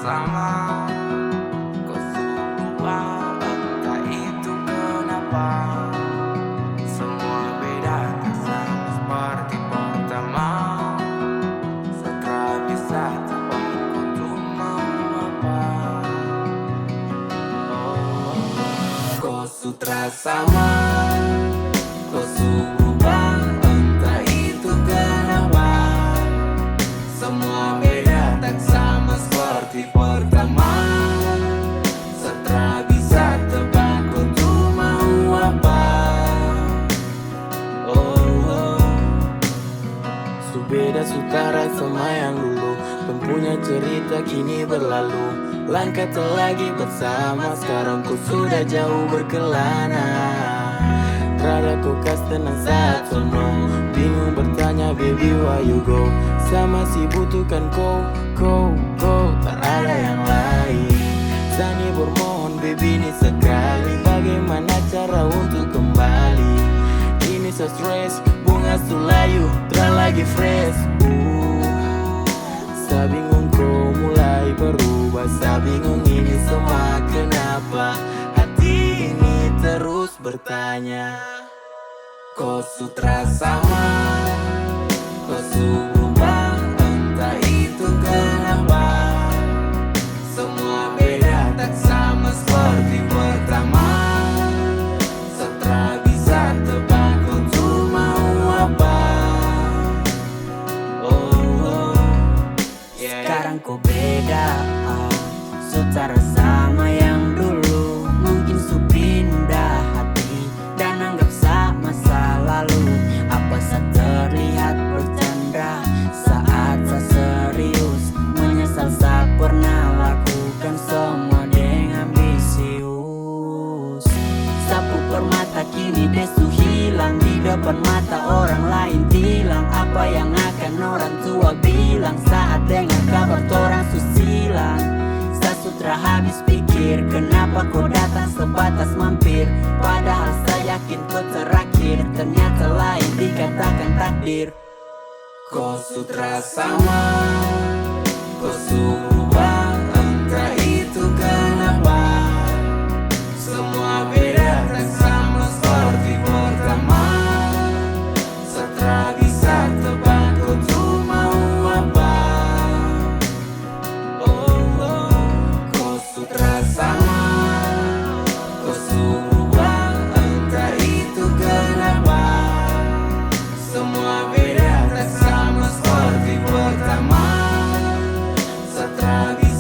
sama. Kau berubah, entah itu kenapa. Semua beda, tak sama seperti pertama. Setelah bisa tebak untuk mau apa. Kau sutra sama, kau berubah, entah itu kenapa. Semua beda, tak sama seperti pertama. Setelah bisa tebak untuk mau apa. Beda sutara sama yang dulu, punya cerita kini berlalu. Langkah tak lagi bersama, sekarang ku sudah jauh berkelana. Rada ku kas tenang saat sono, bingung bertanya baby why you go. Sama si butuhkan kau, tak ada yang lain. Sani bermohon baby ini sekali, bagaimana cara untuk kembali. Ini so stress, bunga sulayu, terang lagi fresh. Saya bingung kau mulai berubah, saya bingung ini semua kenapa. Hati ini terus bertanya. Kau sutra sama, kau berubah, entah itu kenapa. Semua beda, tak sama seperti pertama. Setelah bisa tebak untuk mau apa. Sekarang kau beda, secara sama yang dulu. Mungkin su pindah hati dan anggap sama masa lalu. Apa saat terlihat bercanda saat saya serius, menyesal saya pernah lakukan semua dengan ambisius. Sapu permata kini desu hilang, di depan mata orang lain tilang. Apa yang akan orang tua bilang saat dengar kabar torang susilang. Saya sutra habis pikir, kenapa kau datang sebatas mampir. Padahal saya yakin kau terakhir, ternyata lain dikatakan takdir. Kau sutra sama, kau berubah, entah itu kenapa. Semua beda, tak sama seperti pertama. Setelah bisa tebak untuk mau apa. Kau sutra sama, kau berubah, entah itu kenapa. Semua beda, tak sama seperti pertama. Setelah bisa